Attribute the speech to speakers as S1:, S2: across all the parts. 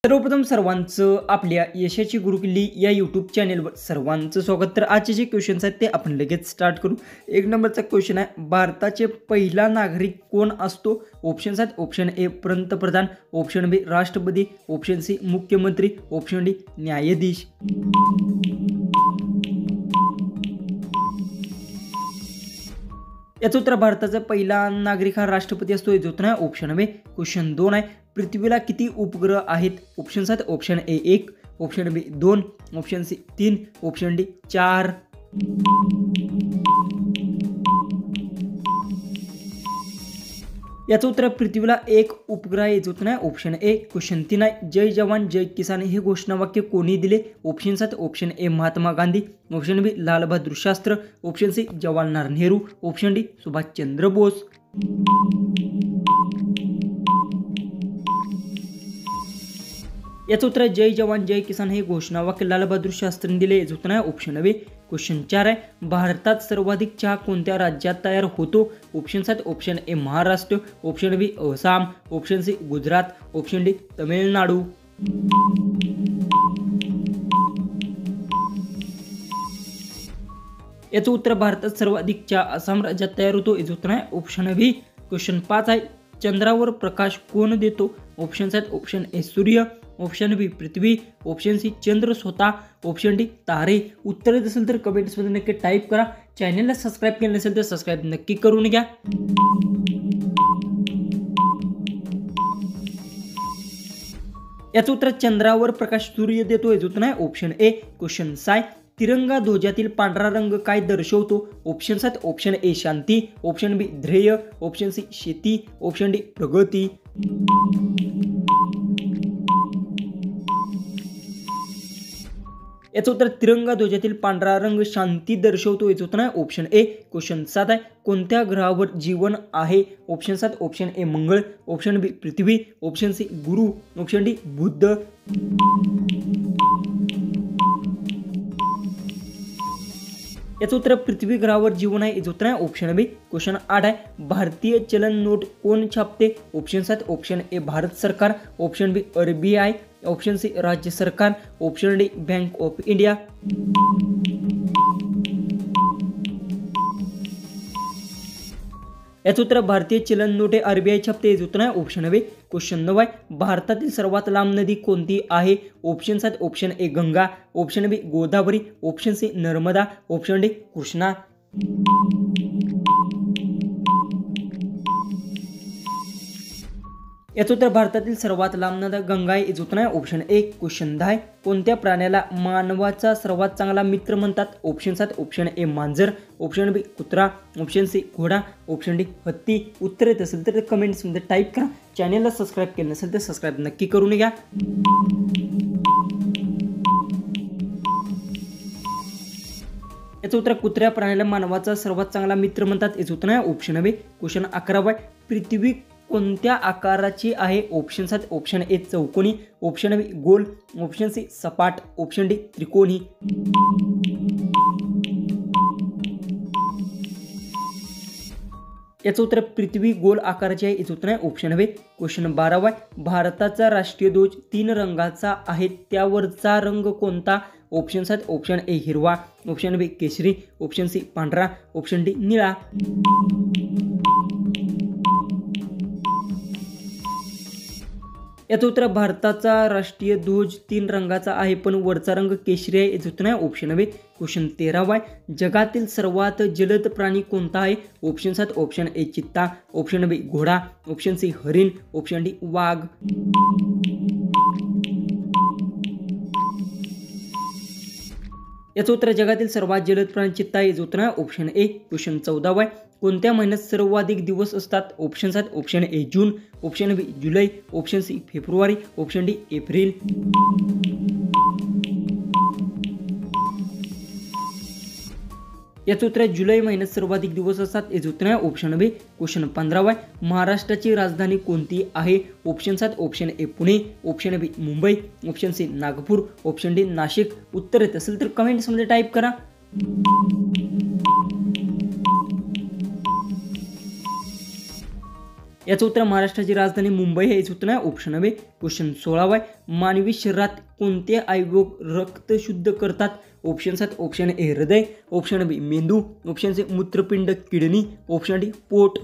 S1: सर्वप्रथम सर्वांचं आपल्या यशाची गुरुकिल्ली या यूट्यूब चॅनेलवर सर्वांचं स्वागत। तर आजचे जे क्वेश्चन्स आहेत ते आपण लगेच स्टार्ट करू। एक नंबरचा क्वेश्चन आहे, भारताचे पहिला नागरिक कोण असतो? ऑप्शन्स आहेत, ऑप्शन ए पंतप्रधान, ऑप्शन बी राष्ट्रपती, ऑप्शन सी मुख्यमंत्री, ऑप्शन डी न्यायाधीश। याचं उत्तर भारताचा पहिला नागरिक हा राष्ट्रपती असतो। याचं उत्तर आहे ऑप्शन बी। क्वेश्चन 2 आहे, पृथ्वीला किती उपग्रह आहेत? ऑप्शन्स आहेत, option A 1, option B 2, option C 3, option D 4। याचं उत्तर पृथ्वीला एक उपग्रह आहे। याचं उत्तर आहे ऑप्शन ए। क्वेश्चन 3 आहे, जय जवान जय किसान हे घोषणावाक्य कोणी दिले? ऑप्शन्स आहेत, option A Mahatma Gandhi, option B Lal Bahadur Shastri, option C Jawaharlal Nehru, option D Subhash Chandra Bose. याचं उत्तर आहे जय जवान जय किसान हे घोषणावाक्य लाल बहादूर शास्त्रींनी दिले। याचं उत्तर आहे ऑप्शन बी। क्वेश्चन 4 आहे, भारतात सर्वाधिक चहा कोणत्या राज्यात तयार होतो? ऑप्शन्स आहेत, option A Maharashtra, option B Assam, option C Gujarat, option D Tamil Nadu. याचं उत्तर भारतात सर्वाधिक चहा आसाम राज्यात तयार होतो। याचं उत्तर आहे ऑप्शन बी। क्वेश्चन 5 आहे, चंद्रावर प्रकाश कोण देतो? ऑप्शन्स आहेत, ऑप्शन ए सूर्य, ऑप्शन बी पृथ्वी, ऑप्शन सी चंद्र स्वतः, ऑप्शन डी तारे। उत्तर येत असेल तर कमेंट्समध्ये नक्की टाईप करा। चॅनलला सबस्क्राईब केलं नसेल तर सबस्क्राईब नक्की करून घ्या। याचं उत्तर चंद्रावर प्रकाश सूर्य देतो। याचं उत्तर आहे ऑप्शन ए। क्वेश्चन 6, तिरंगा ध्वजातील पांढरा रंग काय दर्शवतो? ऑप्शन्स आहेत, ऑप्शन ए शांती, ऑप्शन बी ध्येय, ऑप्शन सी शेती, ऑप्शन डी प्रगती। याचं उत्तर तिरंगा ध्वजातील पांढरा रंग शांती दर्शवतो। याचं उत्तर आहे ऑप्शन ए। क्वेश्चन 7 आहे, कोणत्या ग्रहावर जीवन आहे? ऑप्शन्स आहेत, ऑप्शन ए मंगळ, ऑप्शन बी पृथ्वी, ऑप्शन सी गुरु, ऑप्शन डी बुध। याचं उत्तर पृथ्वी ग्रहावर जीवन आहे। याचं उत्तर आहे ऑप्शन बी। क्वेश्चन 8 आहे, भारतीय चलन नोट कोण छापते? ऑप्शन्स आहेत, ऑप्शन ए भारत सरकार, ऑप्शन बी RBI, ऑप्शन सी राज्य सरकार, option D bank of India. याचं उत्तर भारतीय चलन नोट हे RBI छापते। याचं उत्तर आहे ऑप्शन बी। क्वेश्चन 9 आहे, भारतातील सर्वात लांब नदी कोणती आहे? ऑप्शन्स आहेत, option A Ganga, option B Godavari, option C Narmada, option D Krishna. याचं उत्तर भारतातील सर्वात लांब नदी गंगा आहे। याचं उत्तर आहे ऑप्शन ए। क्वेश्चन 10 आहे, कोणत्या प्राण्याला मानवाचा सर्वात चांगला मित्र म्हणतात? ऑप्शन्स आहेत, ऑप्शन ए मांजर, ऑप्शन बी कुत्रा, ऑप्शन सी घोडा, ऑप्शन डी हत्ती। उत्तर येत असेल तर कमेंट्समध्ये टाईप करा। चॅनलला सबस्क्राईब केलं नसेल तर सबस्क्राईब नक्की करून घ्या। याचं उत्तर कुत्र्या प्राण्याला मानवाचा सर्वात चांगला मित्र म्हणतात। याचं उत्तर आहे ऑप्शन बी। क्वेश्चन 11 आहे, पृथ्वी कोणत्या आकाराची आहे? ऑप्शन्स आहेत, ऑप्शन ए चौकोनी, ऑप्शन बी गोल, ऑप्शन सी सपाट, ऑप्शन डी त्रिकोणी। याचं उत्तर पृथ्वी गोल आकाराची आहे। याचं उत्तर आहे ऑप्शन बी। क्वेश्चन 12 आहे, भारताचा राष्ट्रीय ध्वज 3 रंगाचा आहे, त्यावरचा रंग कोणता? ऑप्शन्स आहेत, ऑप्शन ए हिरवा, ऑप्शन बी केशरी, ऑप्शन सी पांढरा, ऑप्शन डी निळा। याचं उत्तर भारताचा राष्ट्रीय ध्वज 3 रंगाचा आहे पण वरचा रंग केशरी आहे। याचं उत्तर आहे ऑप्शन बी। क्वेश्चन 13 आहे, जगातील सर्वात जलद प्राणी कोणता आहे? ऑप्शन्स आहेत, ऑप्शन ए चित्ता, ऑप्शन बी घोडा, ऑप्शन सी हरिण, ऑप्शन डी वाघ। याचं उत्तर जगातील सर्वात जलद प्राणी चित्ता आहे। याचं उत्तर आहे ऑप्शन ए। क्वेश्चन 14 आहे, कोणत्या महिन्यात सर्वाधिक दिवस असतात? ऑप्शन्स आहेत, ऑप्शन ए जून, ऑप्शन बी जुलै, ऑप्शन सी फेब्रुवारी, ऑप्शन डी एप्रिल। याचं उत्तर जुलै महिन्यात सर्वाधिक दिवस असतात। याचं उत्तर आहे ऑप्शन बी। क्वेश्चन 15 आहे, महाराष्ट्राची राजधानी कोणती आहे? ऑप्शन्स आहेत, option A Pune, option B Mumbai, option C Nagpur, option D Nashik. उत्तर येत असेल तर कमेंट्समध्ये टाईप करा। याचं उत्तर महाराष्ट्राची राजधानी मुंबई हे याचं उत्तर आहे ऑप्शन बी. क्वेश्चन 16 आहे. मानवी शरीरात कोणते अवयव रक्त शुद्ध करतात? ऑप्शन्स आहेत ऑप्शन ए हृदय, ऑप्शन बी मेंदू, ऑप्शन सी मूत्रपिंड किडनी, ऑप्शन डी पोट.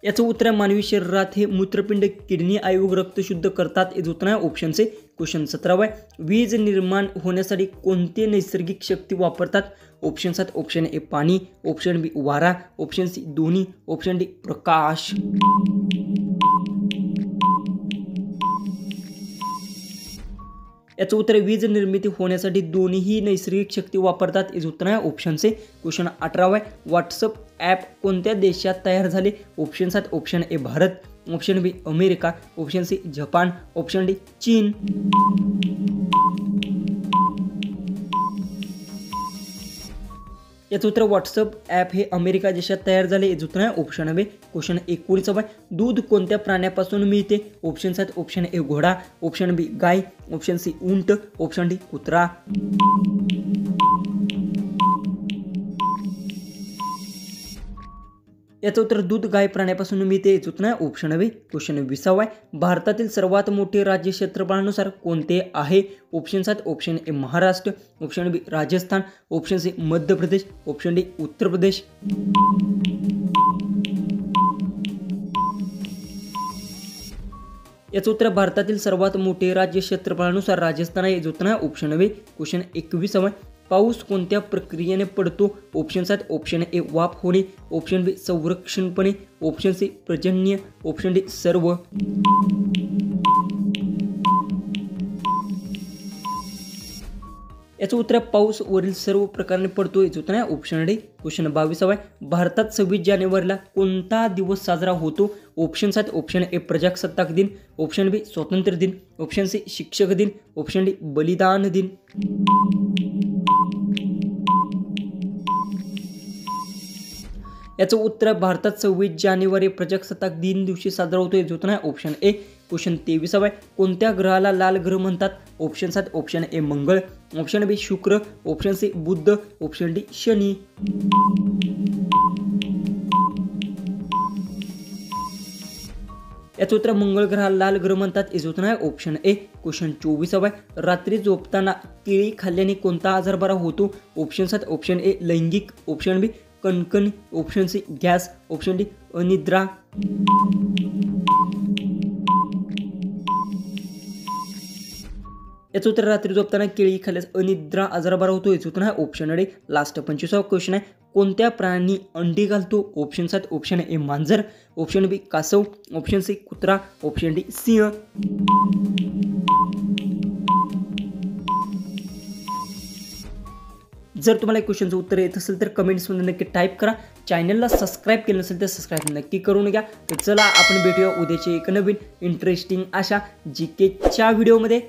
S1: याचं उत्तर आहे मानवी शरीरात हे मूत्रपिंड किडनी अवयव रक्त शुद्ध करतात. याचं उत्तर आहे ऑप्शन सी. क्वेश्चन 17 आहे. वीज निर्माण होण्यासाठी कोणते नैसर्गिक शक्ती वापरतात? ऑप्शन्स आहेत ऑप्शन ए पाणी, ऑप्शन बी वारा, ऑप्शन सी दोन्ही, ऑप्शन डी प्रकाश. याचं उत्तर आहे वीज निर्मिती होण्यासाठी दोन्ही नैसर्गिक शक्ती वापरतात. याचं उत्तर आहे ऑप्शन सी. क्वेश्चन 18 आहे. व्हॉट्सअप ॲप कोणत्या देशात तयार झाले? ऑप्शन्स आहेत option A Bharat, option B America, option C Japan, option D चीन. याचं उत्तर व्हॉट्सअप ॲप हे अमेरिका देशात तयार झाले. याचं उत्तर आहे ऑप्शन बी. क्वेश्चन 19 आहे. दूध कोणत्या प्राण्यापासून मिळते? ऑप्शन्स आहेत ऑप्शन ए घोडा, ऑप्शन बी गाय, ऑप्शन सी उंट, ऑप्शन डी कुत्रा. याचं उत्तर दूध गाय प्राण्यापासून मिळते. याचं उत्तर आहे ऑप्शन बी. क्वेश्चन 20 आहे. भारतातील सर्वात मोठे राज्य क्षेत्रफळानुसार कोणते आहे? ऑप्शन्स आहेत option A Maharashtra, option B Rajasthan, option C Madhya Pradesh, option D Uttar Pradesh. याचं उत्तर भारतातील सर्वात मोठे राज्य क्षेत्रफळानुसार राजस्थान आहे. याचं उत्तर आहे ऑप्शन बी. क्वेश्चन 21 आहे. पाऊस कोणत्या प्रक्रियेने पडतो? ऑप्शन्स आहेत ऑप्शन ए वाफ होणे, ऑप्शन बी संरक्षणपणे, ऑप्शन सी पर्जन्य, ऑप्शन डी सर्व. याचं उत्तर पाऊस वरील सर्व प्रकाराने पडतो. याचं उत्तर आहे ऑप्शन डी. क्वेश्चन 22 आहे. भारतात 26 जानेवारीला कोणता दिवस साजरा होतो? ऑप्शन्स आहेत ऑप्शन ए प्रजासत्ताक दिन, ऑप्शन बी स्वातंत्र्य दिन, ऑप्शन सी शिक्षक दिन, ऑप्शन डी बलिदान दिन. याचं उत्तर भारतात 26 जानेवारी प्रजासत्ताक दिन दिवशी साजरा होतो. याचं उत्तर आहे ऑप्शन ए. क्वेश्चन 23 आहे. कोणत्या ग्रहाला लाल ग्रह म्हणतात? ऑप्शन्स आहेत ऑप्शन ए मंगळ, ऑप्शन बी शुक्र, ऑप्शन सी बुध, ऑप्शन डी शनी. याचं उत्तर मंगळ ग्रहाला लाल ग्रह म्हणतात. याचं उत्तर आहे ऑप्शन ए. क्वेश्चन 24 आहे. रात्री झोपताना केळी खाल्ल्याने कोणता आजार बरा होतो? ऑप्शन्स आहेत ऑप्शन ए लैंगिक, ऑप्शन बी कणकण, option C gas, option D अनिद्रा. याचं उत्तर रात्री झोपताना केळी खाल्ल्यास अनिद्रा आजार बरा होतो. याचं उत्तर आहे ऑप्शन डी. लास्ट 25वा क्वेश्चन आहे. कोणत्या प्राणी अंडी घालतो? ऑप्शन्स आहेत ऑप्शन ए मांजर, ऑप्शन बी कासव, ऑप्शन सी कुत्रा, ऑप्शन डी सिंह. जर तुम्हाला क्वेश्चनचं उत्तर येत असेल तर कमेंट्समध्ये नक्की टाईप करा. चॅनलला सबस्क्राईब केलं नसेल तर सबस्क्राईब नक्की करून घ्या. तर चला आपण भेटूया उद्याचे एक नवीन इंटरेस्टिंग अशा जीकेच्या व्हिडिओमध्ये.